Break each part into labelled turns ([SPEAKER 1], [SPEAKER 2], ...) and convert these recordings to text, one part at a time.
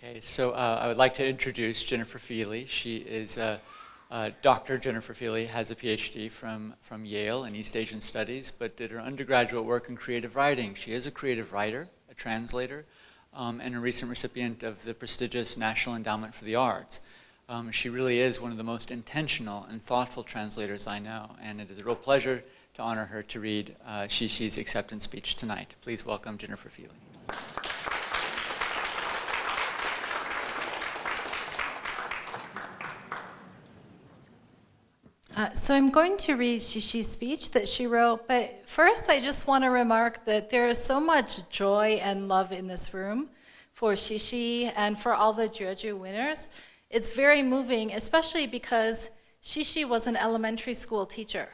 [SPEAKER 1] Okay, so I would like to introduce Jennifer Feely. She is Dr. Jennifer Feely has a PhD from Yale in East Asian Studies, but did her undergraduate work in creative writing. She is a creative writer, a translator, and a recent recipient of the prestigious National Endowment for the Arts. She really is one of the most intentional and thoughtful translators I know, and it is a real pleasure to honor her to read Xixix's acceptance speech tonight. Please welcome Jennifer Feely.
[SPEAKER 2] So I'm going to read Xixix's speech that she wrote, but first I just want to remark that there is so much joy and love in this room for Xixi and for all the Jueju winners. It's very moving, especially because Xixi was an elementary school teacher.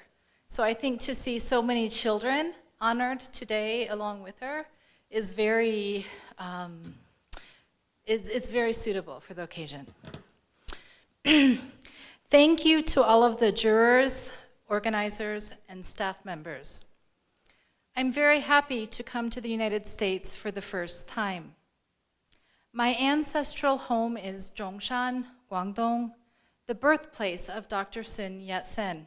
[SPEAKER 2] So I think to see so many children honored today along with her is very, it's very suitable for the occasion. Thank you to all of the jurors, organizers, and staff members. I'm very happy to come to the United States for the first time. My ancestral home is Zhongshan, Guangdong, the birthplace of Dr. Sun Yat-sen.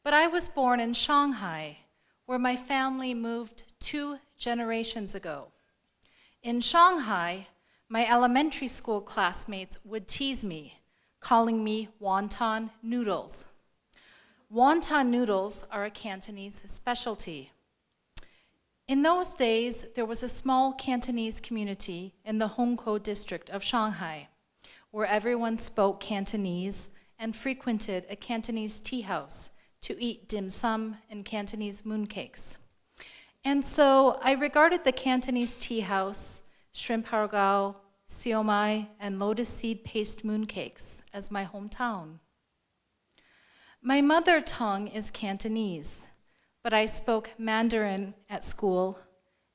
[SPEAKER 2] But I was born in Shanghai, where my family moved 2 generations ago. In Shanghai, my elementary school classmates would tease me, calling me wonton noodles. Wonton noodles are a Cantonese specialty. In those days, there was a small Cantonese community in the Hongkou district of Shanghai, where everyone spoke Cantonese and frequented a Cantonese tea house to eat dim sum and Cantonese mooncakes. And so I regarded the Cantonese tea house, shrimp hao gao, siomai, and lotus seed paste mooncakes as my hometown. My mother tongue is Cantonese, but I spoke Mandarin at school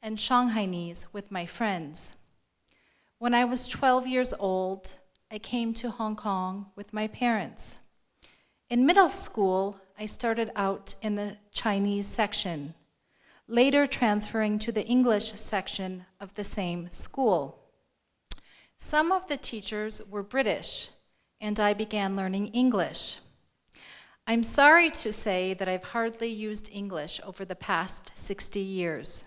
[SPEAKER 2] and Shanghainese with my friends. When I was 12 years old, I came to Hong Kong with my parents. In middle school, I started out in the Chinese section, later transferring to the English section of the same school. Some of the teachers were British, and I began learning English. I'm sorry to say that I've hardly used English over the past 60 years.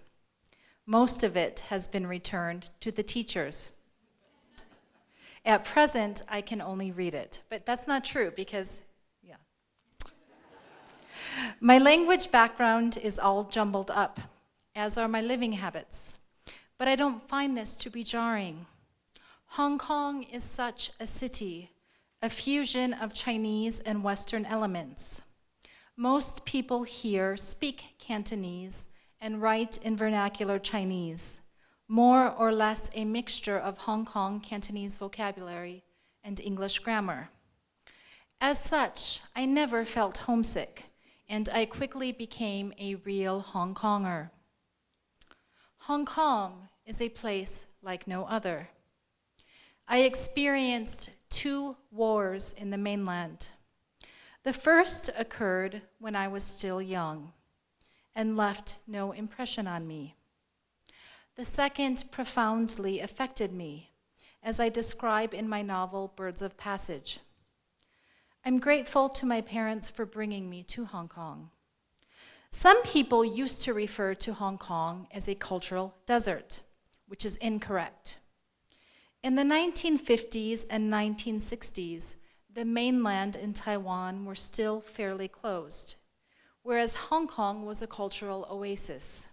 [SPEAKER 2] Most of it has been returned to the teachers. At present, I can only read it, but that's not true because, yeah. My language background is all jumbled up, as are my living habits, but I don't find this to be jarring. Hong Kong is such a city, a fusion of Chinese and Western elements. Most people here speak Cantonese and write in vernacular Chinese, more or less a mixture of Hong Kong Cantonese vocabulary and English grammar. As such, I never felt homesick, and I quickly became a real Hong Konger. Hong Kong is a place like no other. I experienced 2 wars in the mainland. The first occurred when I was still young and left no impression on me. The second profoundly affected me, as I describe in my novel Birds of Passage. I'm grateful to my parents for bringing me to Hong Kong. Some people used to refer to Hong Kong as a cultural desert, which is incorrect. In the 1950s and 1960s, the mainland and Taiwan were still fairly closed, whereas Hong Kong was a cultural oasis.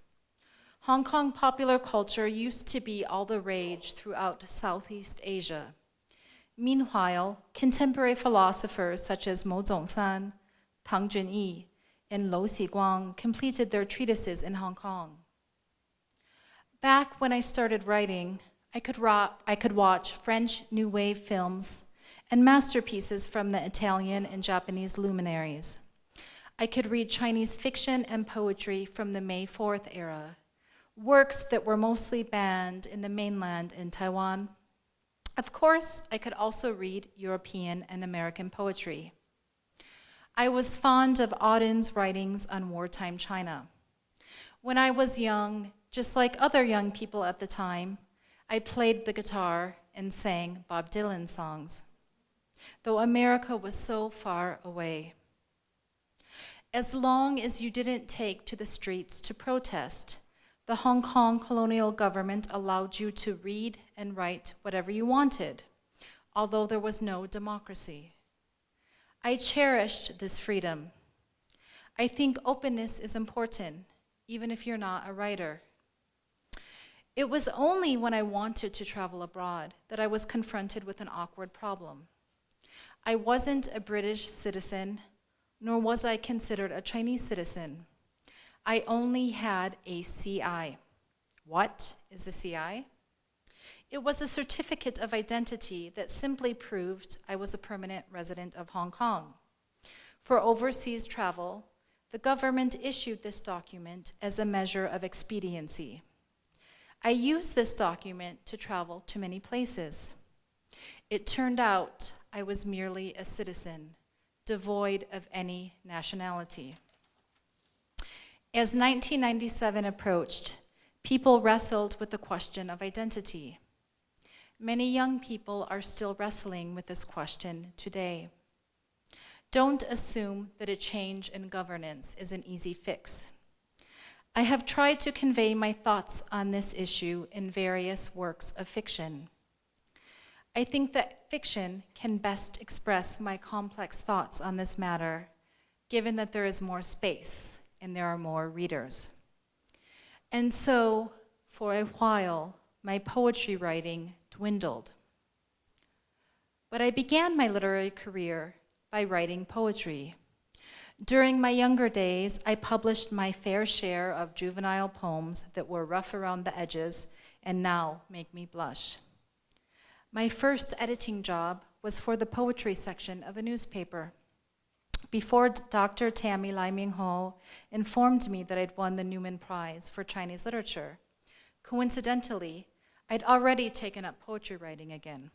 [SPEAKER 2] Hong Kong popular culture used to be all the rage throughout Southeast Asia. Meanwhile, contemporary philosophers such as Mo Zhongshan, Tang Junyi, and Lou Xiguang completed their treatises in Hong Kong. Back when I started writing, I could watch French New Wave films and masterpieces from the Italian and Japanese luminaries. I could read Chinese fiction and poetry from the May 4th era, works that were mostly banned in the mainland and Taiwan. Of course, I could also read European and American poetry. I was fond of Auden's writings on wartime China. When I was young, just like other young people at the time, I played the guitar and sang Bob Dylan songs, though America was so far away. As long as you didn't take to the streets to protest, the Hong Kong colonial government allowed you to read and write whatever you wanted, although there was no democracy. I cherished this freedom. I think openness is important, even if you're not a writer. It was only when I wanted to travel abroad that I was confronted with an awkward problem. I wasn't a British citizen, nor was I considered a Chinese citizen. I only had a CI. What is a CI? It was a certificate of identity that simply proved I was a permanent resident of Hong Kong. For overseas travel, the government issued this document as a measure of expediency. I used this document to travel to many places. It turned out I was merely a citizen, devoid of any nationality. As 1997 approached, people wrestled with the question of identity. Many young people are still wrestling with this question today. Don't assume that a change in governance is an easy fix. I have tried to convey my thoughts on this issue in various works of fiction. I think that fiction can best express my complex thoughts on this matter, given that there is more space and there are more readers. And so, for a while, my poetry writing dwindled. But I began my literary career by writing poetry. During my younger days, I published my fair share of juvenile poems that were rough around the edges and now make me blush. My first editing job was for the poetry section of a newspaper. Before Dr. Tammy Lai Ming Ho informed me that I'd won the Newman Prize for Chinese Literature, coincidentally, I'd already taken up poetry writing again.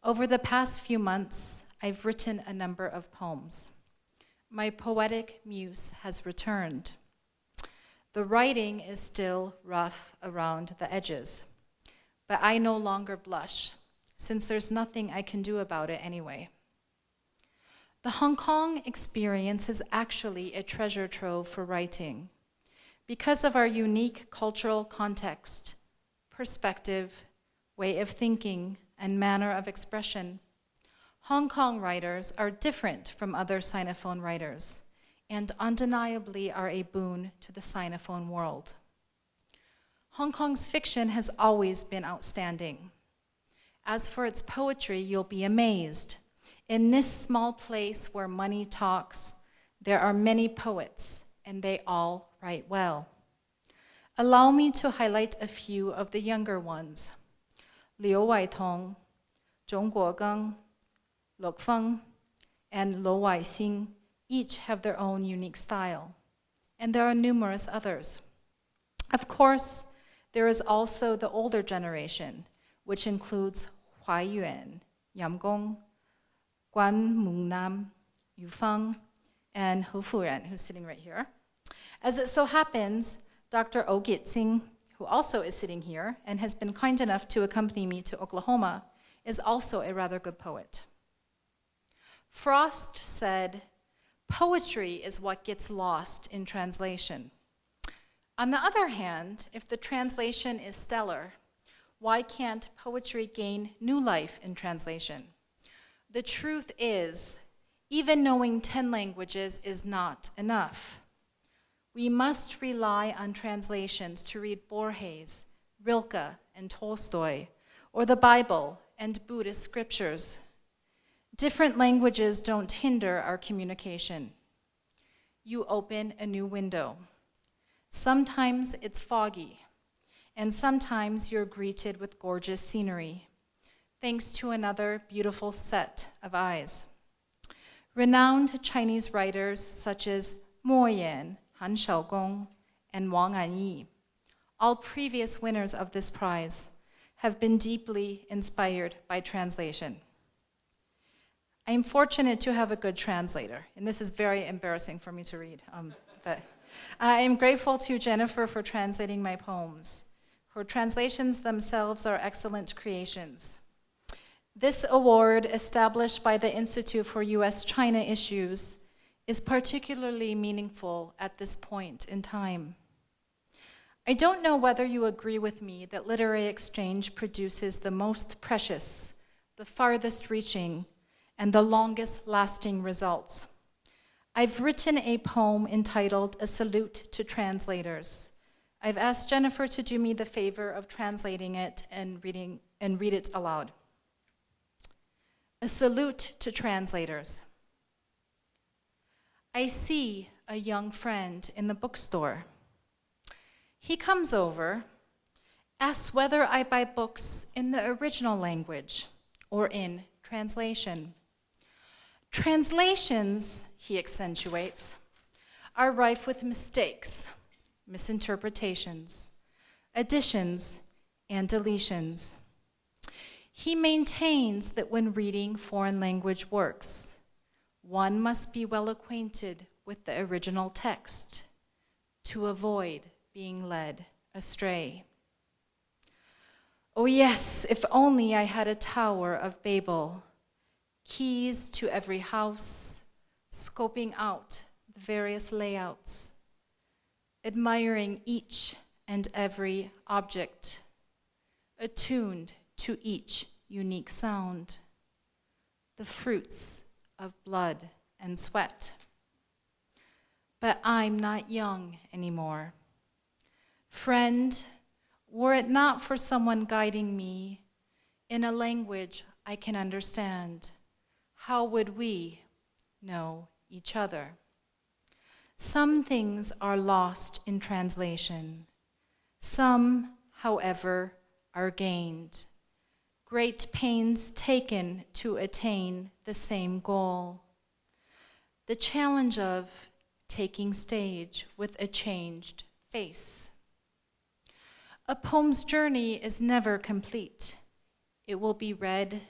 [SPEAKER 2] Over the past few months, I've written a number of poems. My poetic muse has returned. The writing is still rough around the edges, but I no longer blush, since there's nothing I can do about it anyway. The Hong Kong experience is actually a treasure trove for writing. Because of our unique cultural context, perspective, way of thinking, and manner of expression, Hong Kong writers are different from other Sinophone writers, and undeniably are a boon to the Sinophone world. Hong Kong's fiction has always been outstanding. As for its poetry, you'll be amazed. In this small place where money talks, there are many poets, and they all write well. Allow me to highlight a few of the younger ones. Liu Weitong, Zhong Guogeng, Lok Feng, and Lo Weixing each have their own unique style, and there are numerous others. Of course, there is also the older generation, which includes Huai Yuan, Yam Gong, Guan Mungnam, Yu Feng, and Hu Furen, who's sitting right here. As it so happens, Dr. O Gitzing, who also is sitting here and has been kind enough to accompany me to Oklahoma, is also a rather good poet. Frost said, "Poetry is what gets lost in translation." On the other hand, if the translation is stellar, why can't poetry gain new life in translation? The truth is, even knowing 10 languages is not enough. We must rely on translations to read Borges, Rilke, and Tolstoy, or the Bible and Buddhist scriptures. Different languages don't hinder our communication. You open a new window. Sometimes it's foggy, and sometimes you're greeted with gorgeous scenery, thanks to another beautiful set of eyes. Renowned Chinese writers such as Mo Yan, Han Shaogong, and Wang Anyi, all previous winners of this prize, have been deeply inspired by translation. I am fortunate to have a good translator, and this is very embarrassing for me to read, but I am grateful to Jennifer for translating my poems. Her translations themselves are excellent creations. This award, established by the Institute for U.S.-China Issues, is particularly meaningful at this point in time. I don't know whether you agree with me that literary exchange produces the most precious, the farthest reaching, and the longest lasting results. I've written a poem entitled A Salute to Translators. I've asked Jennifer to do me the favor of translating it and read it aloud. A salute to translators. I see a young friend in the bookstore. He comes over, asks whether I buy books in the original language or in translation. Translations, he accentuates, are rife with mistakes, misinterpretations, additions, and deletions. He maintains that when reading foreign language works, one must be well acquainted with the original text to avoid being led astray. Oh yes, if only I had a Tower of Babel, keys to every house, scoping out the various layouts, admiring each and every object, attuned to each unique sound, the fruits of blood and sweat. But I'm not young anymore. Friend, were it not for someone guiding me in a language I can understand, how would we know each other? Some things are lost in translation. Some, however, are gained. Great pains taken to attain the same goal. The challenge of taking stage with a changed face. A poem's journey is never complete. It will be read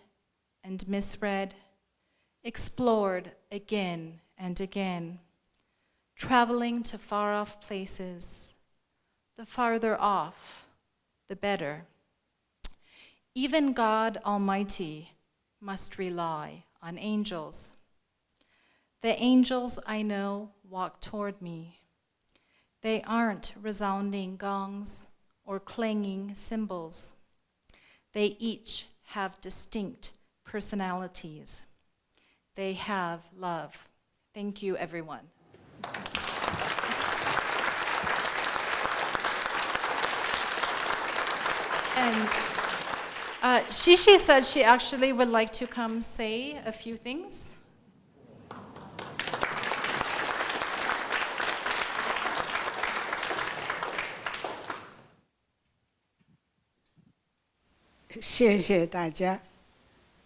[SPEAKER 2] and misread, explored again and again, traveling to far-off places. The farther off, the better. Even God Almighty must rely on angels. The angels I know walk toward me. They aren't resounding gongs or clanging cymbals. They each have distinct personalities. They have love. Thank you, everyone. And Shishi said she actually would like to come say a few things.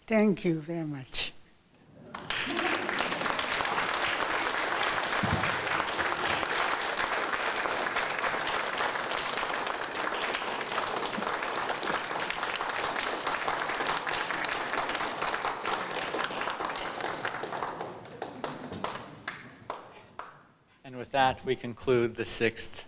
[SPEAKER 3] Thank you very much.
[SPEAKER 1] And with that, we conclude the 6th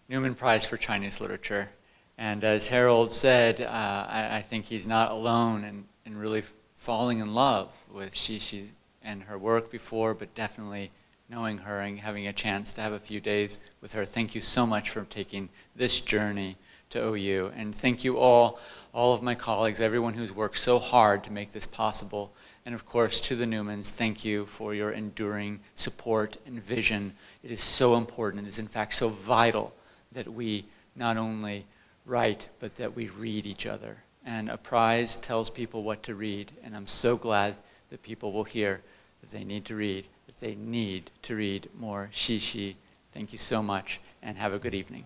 [SPEAKER 1] Newman Prize for Chinese Literature. And as Harold said, I think he's not alone in really falling in love with Shishi and her work before, but definitely knowing her and having a chance to have a few days with her. Thank you so much for taking this journey to OU. And thank you all of my colleagues, everyone who's worked so hard to make this possible. And of course, to the Newmans, thank you for your enduring support and vision. It is so important. It is, in fact, so vital that we not only write, but that we read each other. And a prize tells people what to read, and I'm so glad that people will hear that they need to read, that they need to read more Shishi. Thank you so much, and have a good evening.